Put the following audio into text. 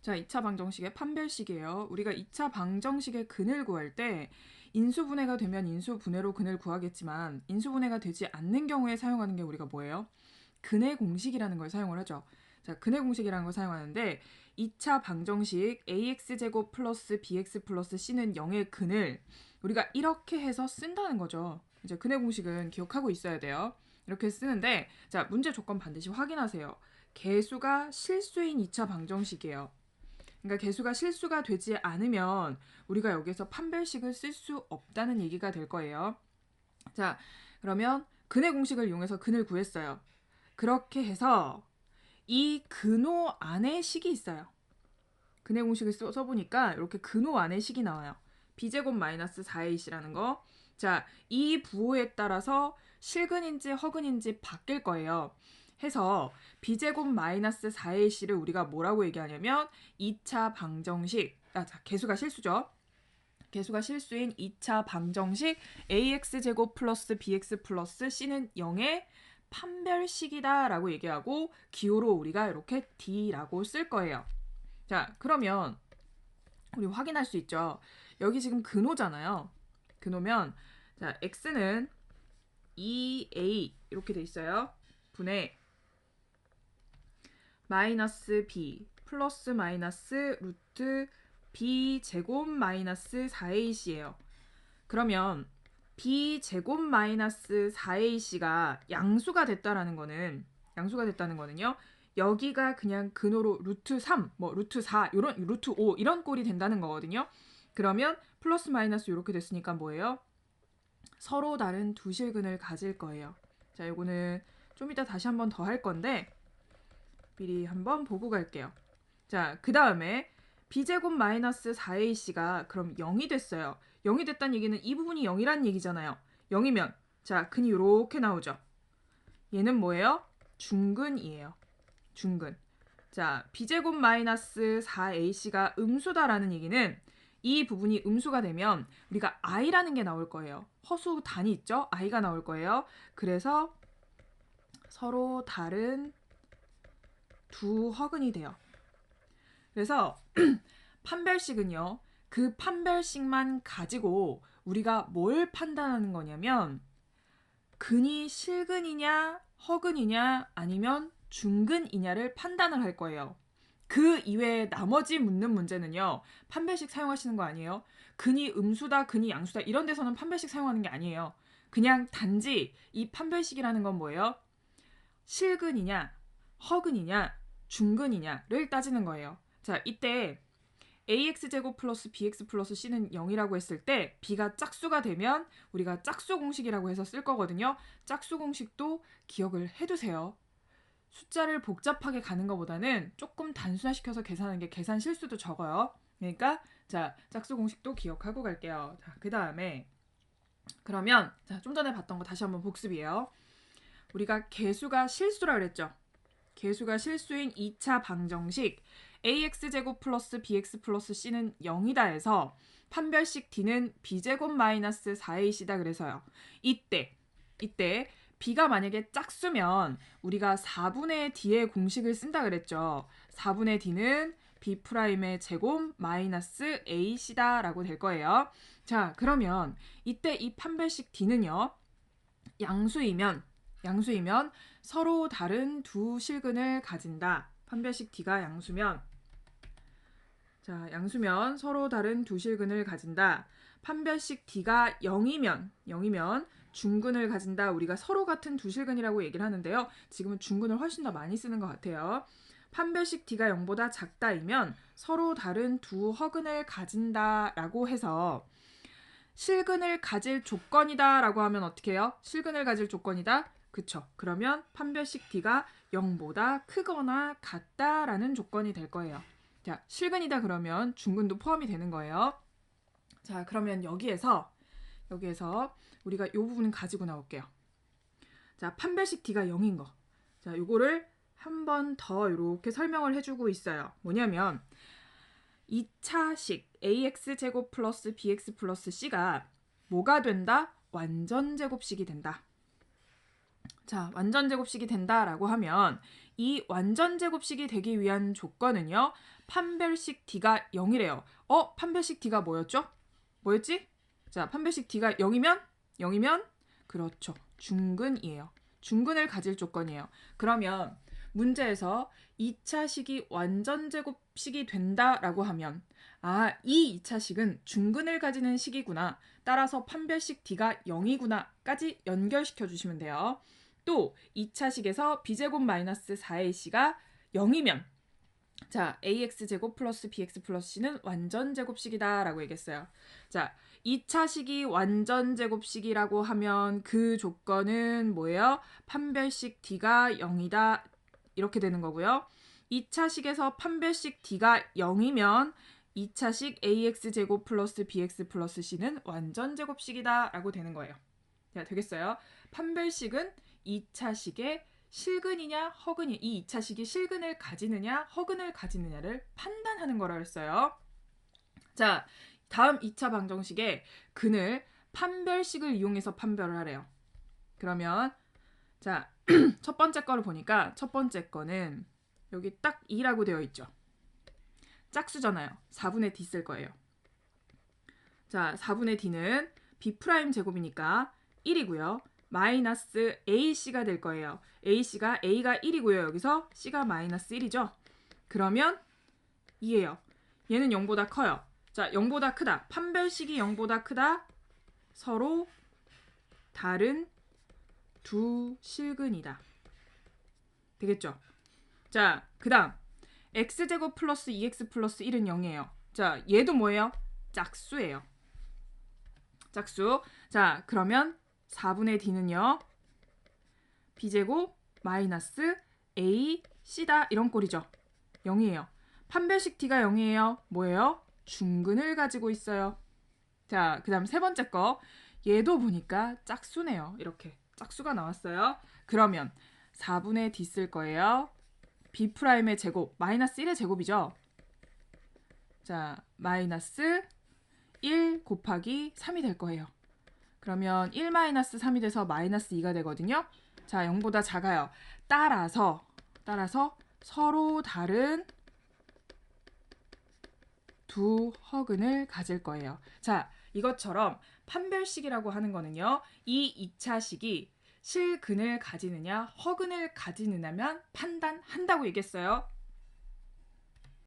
자, 2차 방정식의 판별식이에요. 우리가 2차 방정식의 근을 구할 때 인수분해가 되면 인수분해로 근을 구하겠지만 인수분해가 되지 않는 경우에 사용하는 게 우리가 뭐예요? 근의 공식이라는 걸 사용을 하죠. 자, 근의 공식이라는 걸 사용하는데 2차 방정식 ax제곱 플러스 bx 플러스 c는 0의 근을 우리가 이렇게 해서 쓴다는 거죠. 이제 근의 공식은 기억하고 있어야 돼요. 이렇게 쓰는데 자, 문제 조건 반드시 확인하세요. 개수가 실수인 2차 방정식이에요. 그러니까 개수가 실수가 되지 않으면 우리가 여기서 판별식을 쓸 수 없다는 얘기가 될 거예요. 자, 그러면 근의 공식을 이용해서 근을 구했어요. 그렇게 해서 이 근호 안에 식이 있어요. 근의 공식을 써보니까 이렇게 근호 안에 식이 나와요. b제곱 마이너스 4ac라는 거. 자, 이 부호에 따라서 실근인지 허근인지 바뀔 거예요. 해서 b제곱 마이너스 4ac를 우리가 뭐라고 얘기하냐면 2차 방정식, 자, 개수가 실수죠. 개수가 실수인 2차 방정식 ax제곱 플러스 bx 플러스 c는 0의 판별식이다 라고 얘기하고 기호로 우리가 이렇게 d라고 쓸 거예요. 자, 그러면 우리 확인할 수 있죠. 여기 지금 근호잖아요. 근호면 자, x는 2a 이렇게 돼 있어요. 분의 마이너스 b 플러스 마이너스 루트 b 제곱 마이너스 4ac예요. 그러면 b 제곱 마이너스 4ac가 양수가 됐다는 거는요. 여기가 그냥 근호로 루트 3, 뭐 루트 4, 이런 루트 5 이런 꼴이 된다는 거거든요. 그러면 플러스 마이너스 이렇게 됐으니까 뭐예요? 서로 다른 두 실근을 가질 거예요. 자, 이거는 좀 이따 다시 한번 더 할 건데 미리 한번 보고 갈게요. 자, 그 다음에 b제곱 마이너스 4ac가 그럼 0이 됐어요. 0이 됐다는 얘기는 이 부분이 0이란 얘기잖아요. 0이면 자, 근이 이렇게 나오죠. 얘는 뭐예요? 중근이에요. 중근. 자, b제곱 마이너스 4ac가 음수다라는 얘기는 이 부분이 음수가 되면 우리가 i라는 게 나올 거예요. 허수 단위 있죠? i가 나올 거예요. 그래서 서로 다른 두 허근이 돼요. 그래서 판별식은요. 그 판별식만 가지고 우리가 뭘 판단하는 거냐면 근이 실근이냐 허근이냐 아니면 중근이냐를 판단을 할 거예요. 그 이외에 나머지 묻는 문제는요. 판별식 사용하시는 거 아니에요. 근이 음수다, 근이 양수다 이런 데서는 판별식 사용하는 게 아니에요. 그냥 단지 이 판별식이라는 건 뭐예요? 실근이냐 허근이냐 중근이냐를 따지는 거예요. 자, 이때 ax제곱 플러스 bx 플러스 c는 0이라고 했을 때 b가 짝수가 되면 우리가 짝수 공식이라고 해서 쓸 거거든요. 짝수 공식도 기억을 해두세요. 숫자를 복잡하게 가는 것보다는 조금 단순화시켜서 계산하는 게 계산 실수도 적어요. 그러니까 자, 짝수 공식도 기억하고 갈게요. 자, 그 다음에 그러면 자, 좀 전에 봤던 거 다시 한번 복습이에요. 우리가 개수가 실수라 그랬죠. 개수가 실수인 2차 방정식 ax제곱 플러스 bx 플러스 c는 0이다 해서 판별식 d는 b제곱 마이너스 4ac다 그래서요. 이때 b가 만약에 짝수면 우리가 4분의 d의 공식을 쓴다 그랬죠. 4분의 d는 b'의 제곱 마이너스 ac다 라고 될 거예요. 자, 그러면 이때 이 판별식 d는요. 양수이면 서로 다른 두 실근을 가진다. 판별식 d가 양수면 서로 다른 두 실근을 가진다. 판별식 d가 0이면 중근을 가진다. 우리가 서로 같은 두 실근이라고 얘기를 하는데요. 지금은 중근을 훨씬 더 많이 쓰는 것 같아요. 판별식 d가 0보다 작다이면 서로 다른 두 허근을 가진다라고 해서 실근을 가질 조건이다 라고 하면 어떻게 해요? 실근을 가질 조건이다? 그쵸. 그러면 판별식 d가 0보다 크거나 같다라는 조건이 될 거예요. 자, 실근이다 그러면 중근도 포함이 되는 거예요. 자, 그러면 여기에서 우리가 이 부분 가지고 나올게요. 자, 판별식 d가 0인 거. 자, 요거를 한 번 더 이렇게 설명을 해주고 있어요. 뭐냐면 2차식 ax제곱 플러스 bx 플러스 c가 뭐가 된다? 완전제곱식이 된다. 자, 완전제곱식이 된다라고 하면 이 완전 제곱식이 되기 위한 조건은요. 판별식 D가 0이래요. 판별식 D가 뭐였죠? 뭐였지? 자, 판별식 D가 0이면 그렇죠. 중근이에요. 중근을 가질 조건이에요. 그러면 문제에서 2차 식이 완전 제곱식이 된다라고 하면 이 2차 식은 중근을 가지는 식이구나. 따라서 판별식 D가 0이구나까지 연결시켜 주시면 돼요. 또 2차 식에서 b제곱 마이너스 4ac가 0이면 자, ax제곱 플러스 bx 플러스 c는 완전 제곱식이다 라고 얘기했어요. 자, 2차 식이 완전 제곱식이라고 하면 그 조건은 뭐예요? 판별식 D가 0이다 이렇게 되는 거고요. 2차 식에서 판별식 D가 0이면 2차 식 ax제곱 플러스 bx 플러스 c는 완전 제곱식이다 라고 되는 거예요. 자, 되겠어요? 판별식은 2차 식의 실근이냐 허근이 이 2차 식이 실근을 가지느냐 허근을 가지느냐를 판단하는 거라 했어요. 자, 다음 2차 방정식에 근을 판별식을 이용해서 판별을 하래요. 그러면 자, 첫 번째 거를 보니까 첫 번째 거는 여기 딱 2라고 되어 있죠. 짝수잖아요. 4분의 D 쓸 거예요. 자, 4분의 D는 B' 제곱이니까 1이고요. 마이너스 AC가 될 거예요. A가 1이고요. 여기서 C가 마이너스 1이죠. 그러면 2예요. 얘는 0보다 커요. 자, 0보다 크다. 판별식이 0보다 크다. 서로 다른 두 실근이다. 되겠죠? 자, 그 다음 x제곱 플러스 2x 플러스 1은 0이에요. 자, 얘도 뭐예요? 짝수예요. 짝수. 자, 그러면 4분의 D는요. B제곱 마이너스 A, C다 이런 꼴이죠. 0이에요. 판별식 D가 0이에요. 뭐예요? 중근을 가지고 있어요. 자, 그 다음 세 번째 거. 얘도 보니까 짝수네요. 이렇게 짝수가 나왔어요. 그러면 4분의 D 쓸 거예요. B'의 제곱, 마이너스 1의 제곱이죠. 자, 마이너스 1 곱하기 3이 될 거예요. 그러면 1-3이 돼서 마이너스 2가 되거든요. 자, 0보다 작아요. 따라서 서로 다른 두 허근을 가질 거예요. 자, 이것처럼 판별식이라고 하는 거는요. 이 2차 식이 실근을 가지느냐 허근을 가지느냐만 판단한다고 얘기했어요.